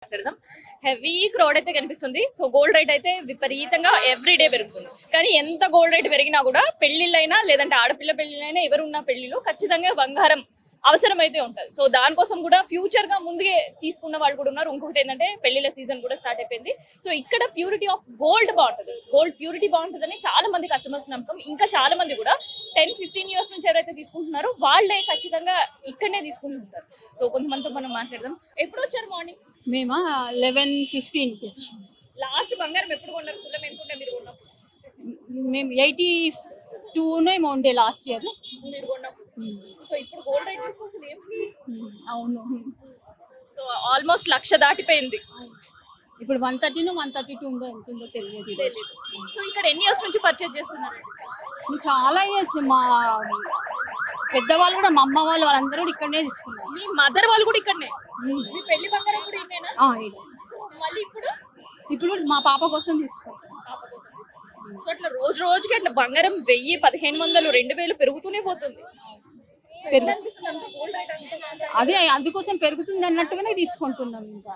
మాట్లాడదాం. Heavy crowd అయితే కనిపిస్తుంది. సో గోల్డ్ రేట్ అయితే విపరీతంగా ఎవ్రీడే పెరుగుతుంది. కానీ ఎంత గోల్డ్ రేట్ పెరిగినా కూడా పెళ్లిళ్ళైనా లేదంటే ఆడపిల్ల పెళ్లిళ్ళైనా ఎవరున్న పెళ్లిలో ఖచ్చితంగా బంగారం అవసరం అయితే ఉంటుంది. సో దానికోసం కూడా ఫ్యూచర్ గా ముందుగా తీసుకున్న వాళ్ళు కూడా ఉన్నారు. ఇంకొకటి ఏంటంటే పెళ్లిళ్ళ సీజన్ కూడా స్టార్ట్ అయిపోయింది. సో ఇక్కడ ప్యూరిటీ ఆఫ్ గోల్డ్ బాగుంటుంది, గోల్డ్ ప్యూరిటీ బాగుంటుందని చాలా మంది కస్టమర్స్ నమ్మకం. ఇంకా చాలా మంది కూడా 10-15 ఇయర్స్ నుంచి ఎవరైతే తీసుకుంటున్నారో వాళ్ళే ఖచ్చితంగా ఇక్కడనే తీసుకుంటుంటారు. సో కొంతమందితో మనం మాట్లాడదాం. ఎప్పుడు వచ్చారు మార్నింగ్? మేము 11:15కి వచ్చాము. లాస్ట్ బంగారం ఎప్పుడు కొన్నారు? తులం ఎంత ఉండే మీరు కొన్నప్పుడు? మేము 82 ఏమో ఉండే లాస్ట్ ఇయర్. మీరు కొన్నప్పుడు. సో ఇప్పుడు గోల్డ్ రేట్ చూస్తే అసలు ఏం? అవును. సో ఆల్మోస్ట్ 1,00,000 దాటిపోయింది. ఇప్పుడు 132 ఉందో ఎంత ఉందో తెలియదు. సో ఇక్కడ ఎన్ని ఇయర్స్ నుంచి పర్చేజ్ చేస్తున్నారు? చాలా ఇయర్స్. మా పెద్దవాళ్ళు కూడా, మా అమ్మ వాళ్ళందరూ కూడా ఇక్కడనే తీసుకున్నారు. మీ మదర్ వాళ్ళు కూడా ఇక్కడనే? మీ పెళ్లి బంగారం కూడా ఇన్నేనా? మళ్ళీ ఇప్పుడు మా పాప కోసం తీసుకుంటాం. సో అట్లా రోజు రోజుకి అట్లా బంగారం 1000, 1500, 2000 పెరుగుతూనే పోతుంది. అదే అందుకోసం పెరుగుతుంది అన్నట్టుగానే తీసుకుంటున్నాం. ఇంకా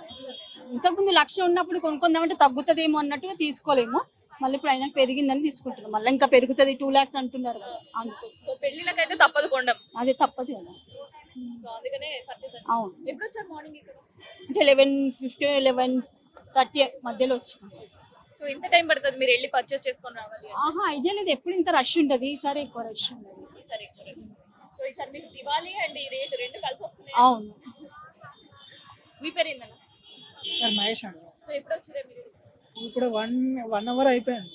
ఇంతకుముందు 1,00,000 ఉన్నప్పుడు కొనుక్కుందామంటే తగ్గుతుందేమో అన్నట్టుగా తీసుకోలేము. మళ్ళీ ఇప్పుడు అయినా పెరిగిందని తీసుకుంటున్నాం. మళ్ళీ ఇంకా పెరుగుతుంది 2 lakhs అంటున్నారు కదా, అందుకోసం. పెళ్లిళ్ళకైతే తప్పదు కొండం. అదే తప్పదు కదా. అవును. ఎప్పుడు వచ్చారు మార్నింగ్ ఇక్కడ? అంటే 11:50, 11:30 మధ్యలో వచ్చినాం. సో ఎంత టైం పడుతుంది మీరు వెళ్ళి పర్చేస్ చేసుకొని రావాలి? ఐడియా లేదు. ఎప్పుడు ఇంత రష్ ఉంటుంది, ఈసారి ఎక్కువ రష్ ఉండదు. సో ఈసారి మీకు దివాళీ అండ్ ఈ రేట్ రెండు కలిసి వస్తున్నాయి. అవును. మీ పేరు ఏంటన్నా? మహేష్ అండి. సో ఎప్పుడు వచ్చారు మీరు? ఇప్పుడు 1 hour అయిపోయింది.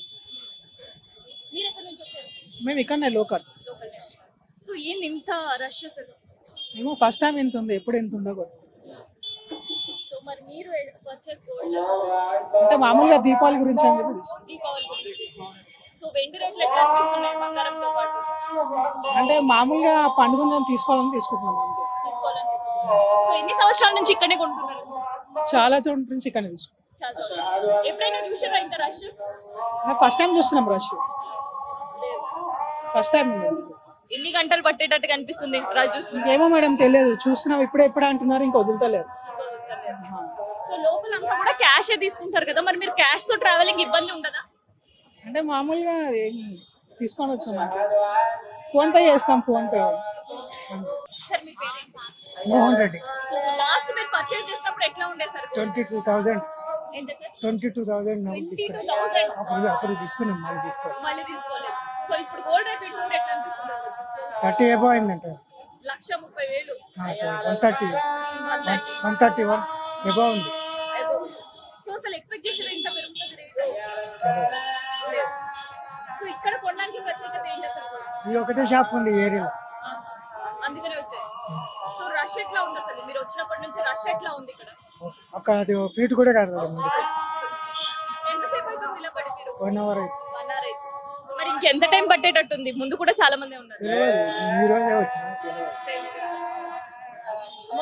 మీరు ఎక్కడి నుంచి వచ్చారు? మేము ఇక్కడనే లోకల్. సో ఏంది ఇంత రష్ అసలు? మేము ఫస్ట్ టైం ఎంత ఉంది, ఎప్పుడు ఎంత ఉందో కొత్త. సో మరి మీరు పర్చేస్ అంటే మామూలుగా దీపావళి గురించి అని చెప్పి తీసుకున్నాం. దీపావళి గురించి. సో వెండి రేట్లు ఎట్లా అనిపిస్తున్నాయి బంగారంతో పాటు? అంటే మామూలుగా పండుగ ఉందని తీసుకోవాలని తీసుకుంటున్నాం అంతే. తీసుకోవాలని తీసుకుంటున్నారు. సో ఎన్ని సంవత్సరాల నుంచి ఇక్కడే కొంటున్నారు? చాలా చోట్ల నుంచి ఇక్కడనే తీసుకుంటాం. ఎప్పుడైనా చూసారా ఇంత రష్? ఫస్ట్ టైం చూస్తున్నాం రష్. First time. ఎన్ని గంటలు పట్టేటట్టు కనిపిస్తుంది రష్ చూస్తుంది? ఏమో మేడం తెలియదు, చూస్తున్నాం. ఎప్పుడు అంటున్నారు, ఇంకా వదులుతలేరు. సో లోపల అంతా కూడా క్యాష్ తీసుకుంటారు కదా, మరి మీరు క్యాష్ తో ట్రావెలింగ్ ఇబ్బంది ఉండదా? అంటే మామూలుగా తీసుకొని వచ్చాం. ఫోన్ పే చేస్తాం. Phone pay. సార్ మీ పేరు ఏంటి? మోహన్ రెడ్డి. లాస్ట్ మీరు పర్చేస్ చేసినప్పుడు ఎట్లా ఉండే సార్? 22,000. ఎంత సార్? 22,000 అప్పుడు తీసుకున్నాం. మళ్ళీ తీసుకోలేదు. సో ఇప్పుడు గోల్డ్ రేట్ పెట్టుకుంటే ఎట్లా అనిపిస్తుంది? 30 above అయిందంట. 1,30,000. 130, 131 above ఉంది. సో అసలు ఎక్స్పెక్టేషన్ ఎంత పెరుగుతుంది రేట్? సో ఇక్కడ కొనడానికి ప్రత్యేకత ఏంటి అసలు? ఈ ఒకటే షాప్ ఉంది ఏరియాలో, అందుకనే వచ్చాయి. సో రష్ ఎట్లా ఉంది అసలు? మీరు వచ్చినప్పటి నుంచి రష్ ఎట్లా ఉంది ఇక్కడ? అక్కడ అది ఫీట్ కూడా కాదు ముందు. ఎంతసేపు అవుతుంది ఇలా పడి మీరు? 1 hour అయితే. 1 hour అయితే. మరి ఇంకెంత టైం పట్టేటట్టుంది? ముందు కూడా చాలా మంది ఉన్నారు. తెలియదు, ఈ రోజే వచ్చినాము. తెలియదు.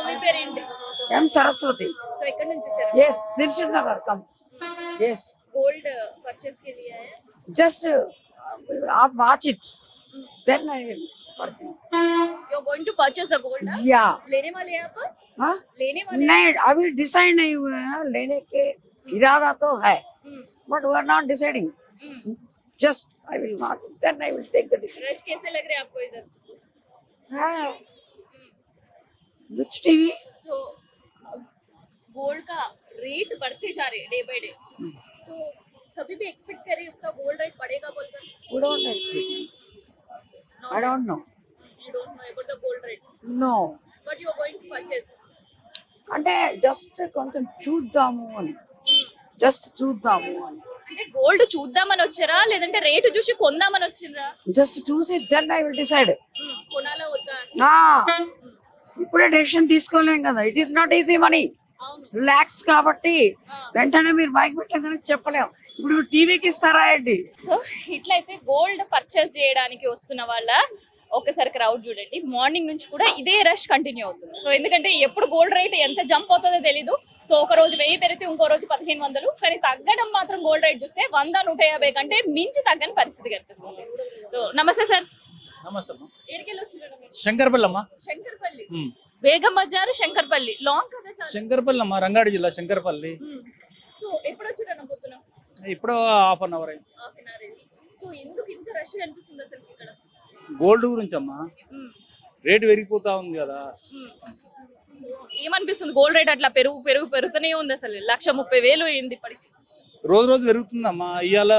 మీ పేరు ఏంటి? M. Saraswati. సో ఎక్కడి నుంచి వచ్చారు? Yes, Sirshid Nagar. Come. Yes. Gold purchase के लिए है? Just आप watch it. Then I will purchase. You are going to purchase the gold? Yeah. लेने वाले हैं आप? हाँ? लेने वाले? नहीं, अभी डिसाइड नहीं हुए हैं. लेने के इरादा तो है, but we are not deciding. Just I will watch it. Then I will take the decision. Rush कैसे लग रहे हैं आपको इधर? हाँ. Which TV? So गोल्ड का रेट बढ़ते जा रहे डे बाय डे, तो कभी भी एक्सपेक्ट करें उसका गोल्ड रेट बढ़ेगा बोलकर? We don't know. I don't know. You don't know about the gold rate? No. But you are going to purchase? అంటే జస్ట్ కొంచెం చూద్దాము అని. జస్ట్ చూద్దాము అని. అంటే గోల్డ్ చూద్దామని వచ్చారా లేదంటే రేట్ చూసి కొందామని వచ్చిండ్రా? జస్ట్ చూసి దెన్ ఐ విల్ డిసైడ్. కొనాలా వద్దా? ఇప్పుడే డెసిషన్ తీసుకోలేం కదా. It is not easy money. Lakhs కాబట్టి వెంటనే మీరు మైక్ పెట్టగానే చెప్పలేం. ఇప్పుడు టీవీకి ఇస్తారా ఏంటి? సో ఇట్లయితే గోల్డ్ పర్చేస్ చేయడానికి వస్తున్న వాళ్ళ ఒక్కసారి క్రౌడ్ చూడండి. మార్నింగ్ నుంచి కూడా ఇదే రష్ కంటిన్యూ అవుతుంది. సో ఎందుకంటే ఎప్పుడు గోల్డ్ రేట్ ఎంత జంప్ అవుతుందో తెలీదు. సో ఒక రోజు 1000 పెరిగితే ఇంకో రోజు 1500, కానీ తగ్గడం మాత్రం గోల్డ్ రేట్ చూస్తే 100-150 కంటే మించి తగ్గని పరిస్థితి కనిపిస్తుంది. సో నమస్తే సార్. నమస్తే. శంకర్పల్లి అమ్మా. శంకర్పల్లి, బేగం బజార్, శంకర్పల్లి. లాంగ్ కదా శంకరపల్లి అమ్మా, రంగారెడ్డి జిల్లా శంకరపల్లి. సో ఎప్పుడు వచ్చారన్న పొద్దున? ఇప్పుడు హాఫ్ అన్ అవర్ అయింది. హాఫ్ అన్ అవర్ అయింది. సో ఎందుకు ఇంత రష్ అనిపిస్తుంది అసలు ఇక్కడ? గోల్డ్ గురించి అమ్మా, మ్మ్. రేటు పెరిగిపోతా ఉంది కదా. మ్మ్. ఏమనిపిస్తుంది? గోల్డ్ రేట్ అట్లా పెరుగుతూనే ఉంది. అసలు 1,30,000 అయింది ఇప్పటికి. రోజు రోజు పెరుగుతుందమ్మా. ఇవాళ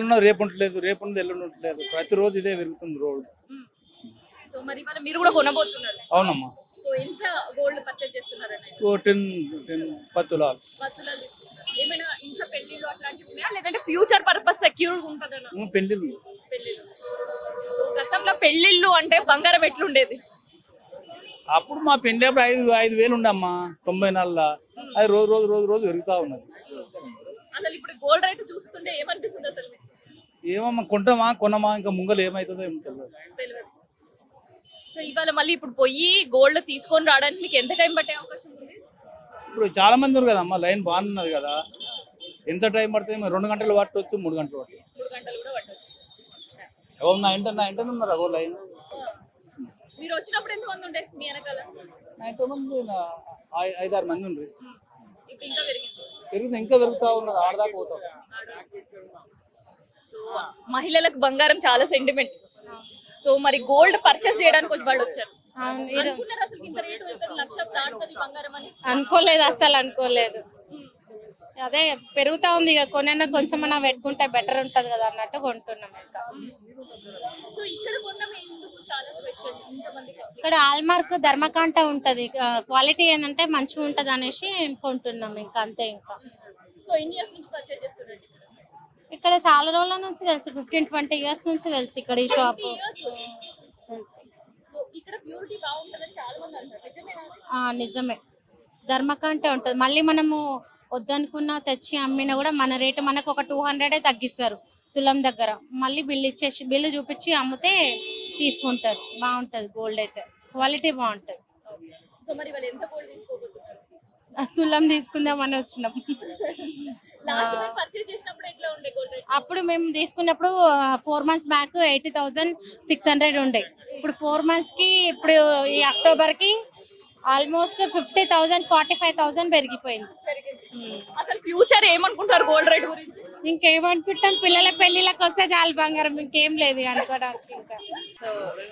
ఉన్నది రేపు ఉండట్లేదు, రేపు ఉన్నది ఎల్లుండి ఉండట్లేదు. ప్రతిరోజు ఇదే పెరుగుతుంది రోడ్. సో మరి ఇవాళ మీరు కూడా కొనబోతున్నారు. అవునమ్మా. సో ఎంత గోల్డ్ పర్చేజ్ చేస్తున్నారన్న? 10 తులాలు. బతులాలు తీసుకుంటారు. ఏమైనా ఇంట్లో పెళ్లిళ్ళు అట్లాంటివి ఉన్నాయా, లేదంటే ఫ్యూచర్ పర్పస్ సెక్యూర్ ఉంటుందన్న? పెళ్లిళ్ళు. పెళ్లిళ్ళు. సో గతంలో పెళ్లిళ్ళు అంటే బంగారం ఎట్లుండేది? అప్పుడు మా పెళ్లి అప్పుడు 5,000 ఉండమ్మా 94లో. అది రోజు రోజు రోజు రోజు పెరుగుతా ఉన్నది. అసలు ఇప్పుడు గోల్డ్ రేట్ చూస్తుంటే ఏమనిపిస్తుంది అసలు మీకు? ఏమమ్మా, కొంటామా కొనమా, ఇంకా ముంగలు ఏమవుతుందో ఏమో తెలియదు. తెలియదు. సో ఇవాళ మళ్ళీ ఇప్పుడు పోయి గోల్డ్ తీసుకొని రావడానికి మీకు ఎంత టైం పట్టే అవకాశం ఉంది? ఇప్పుడు చాలా మంది ఉన్నారు కదమ్మా, లైన్ బాగున్నది కదా. ఎంత టైం పడుతుంది? 2 గంటలు పట్టవచ్చు, 3 గంటలు పట్టవచ్చు. 3 గంటలు కూడా పట్టవచ్చు. ఎవరు నా ఇంటర్ ఉన్నారు అగో లైన్. మీరు వచ్చినప్పుడు ఎంత మంది ఉండే మీ వెనకాల? 5-6 మంది ఉండ్రి. ఇప్పుడు ఇంకా పెరిగింది. ఇంకా పెరుగుతా ఉన్నది, ఆడదాకా పోతాం. సో మహిళలకు బంగారం చాలా సెంటిమెంట్. సో మరి గోల్డ్ పర్చేస్ చేయడానికి వచ్చి వాళ్ళు వచ్చారు. అనుకున్నారు అసలు ఇంత రేట్ వెళ్తారు, 1,00,000 దాటుతుంది బంగారం అని? అనుకోలేదు, అస్సలు అనుకోలేదు. అదే పెరుగుతా ఉంది ఇక, కొనైనా కొంచెం మనం పెట్టుకుంటే బెటర్ ఉంటది కదా అన్నట్టు కొంటున్నాం. ఇంకా సో ఇక్కడ కొన్నాం ఎందుకు చాలా స్పెషల్ ఇంతమందికి? ఇక్కడ హాల్మార్క్ ధర్మకాంట ఉంటది, క్వాలిటీ ఏంటంటే మంచిగా ఉంటది అనేసి కొంటున్నాం. ఇంకా అంతే. ఇంకా సో ఎన్ని ఇయర్స్ నుంచి పర్చేస్ చేస్తున్నారు ఇక్కడ? చాలా రోజుల నుంచి తెలుసు, 15-20 years నుంచి తెలుసు ఇక్కడ ఈ షాప్ తెలుసు. సో ఇక్కడ ప్యూరిటీ బాగుంటదని చాలా మంది అంటారు, నిజమేనా? నిజమే, ధర్మకాంటే ఉంటది. మళ్ళీ మనము వద్దనుకున్నా తెచ్చి అమ్మినా కూడా మన రేటు మనకు ఒక 200 తగ్గిస్తారు తులం దగ్గర. మళ్ళీ బిల్లు చూపించి అమ్మితే తీసుకుంటారు. బాగుంటది గోల్డ్ అయితే, క్వాలిటీ బాగుంటది. సో మరి వాళ్ళు ఎంత గోల్డ్ తీసుకోబోతున్నారు? తులం తీసుకుందామని వచ్చినాం. లాస్ట్ టైం పర్చేస్ చేసినప్పుడు ఎట్లా ఉండే గోల్డ్ రేట్? అప్పుడు మేము తీసుకున్నప్పుడు 4 months బ్యాక్ 80,600 ఉండే. ఇప్పుడు 4 months కి, ఇప్పుడు ఈ అక్టోబర్ కి ఆల్మోస్ట్ 50,000 45,000 పెరిగిపోయింది. అసలు ఫ్యూచర్ ఏమనుకుంటారు గోల్డ్ రేట్ గురించి? ఇంకేమనుకుంటాం, పిల్లల పెళ్లిళ్ళకి వస్తే చాలు బంగారం, ఇంకేం లేదు అనుకోవడానికి. ఇంకా సో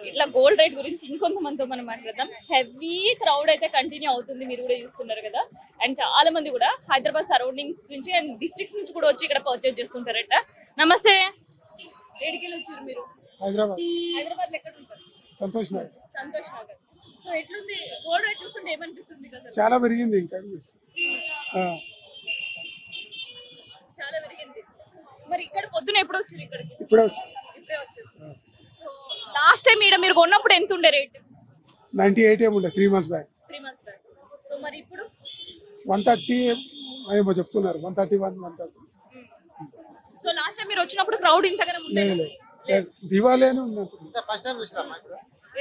ఇట్లా గోల్డ్ రేట్ గురించి ఇంకొంతమందితో మనం మాట్లాడదాం. హెవీ క్రౌడ్ అయితే కంటిన్యూ అవుతుంది, మీరు కూడా చూస్తున్నారు కదా. అండ్ చాలా మంది కూడా హైదరాబాద్ సరౌండింగ్స్ నుంచి అండ్ డిస్ట్రిక్ట్స్ నుంచి కూడా వచ్చి ఇక్కడ పర్చేజ్ చేస్తుంటారట. నమస్తే, ఏడికి వచ్చారు మీరు? హైదరాబాద్. హైదరాబాద్ లో ఎక్కడ ఉంటారు? సంతోష్ నగర్. సంతోష్ నగర్. సో ఎట్లుంది గోల్డ్ రేట్ చూస్తుంటే ఏమనిపిస్తుంది కదా? చాలా పెరిగింది. ఇంకా చాలా పెరిగింది. మరి ఇక్కడ పొద్దున ఎప్పుడు వచ్చారు ఇక్కడికి? ఇప్పుడే వచ్చి ఇప్పుడే వచ్చారు. సో లాస్ట్ టైం ఇక్కడ మీరు కొన్నప్పుడు ఎంత ఉండే రేట్? 98 ఏముండే 3 months back. 3 months back. So మరి ఇప్పుడు 130 ఏమో చెప్తున్నారు. 131 130. సో లాస్ట్ టైం మీరు వచ్చినప్పుడు క్రౌడ్ ఇంతగానే లేదు ఉండేది? లేదు, దివాళీనే ఉంది.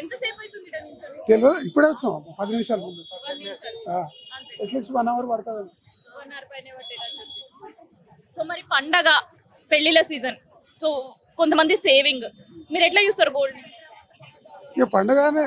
ఎంతసేపు అవుతుంది ఇక్కడ నించొని? తెలియదు, ఇప్పుడే వచ్చినాం 10 నిమిషాల ముందు. 10 నిమిషాలు. అంతే. అట్లీస్ట్ 1 hour పడుతుంది. 1 hour పైనే పట్టేటట్టు. సో మరి పండగ, పెళ్లిళ్ళ సీజన్, సో కొంతమంది సేవింగ్, మీరు ఎట్లా చూస్తారు గోల్డ్? ఇక పండుగనే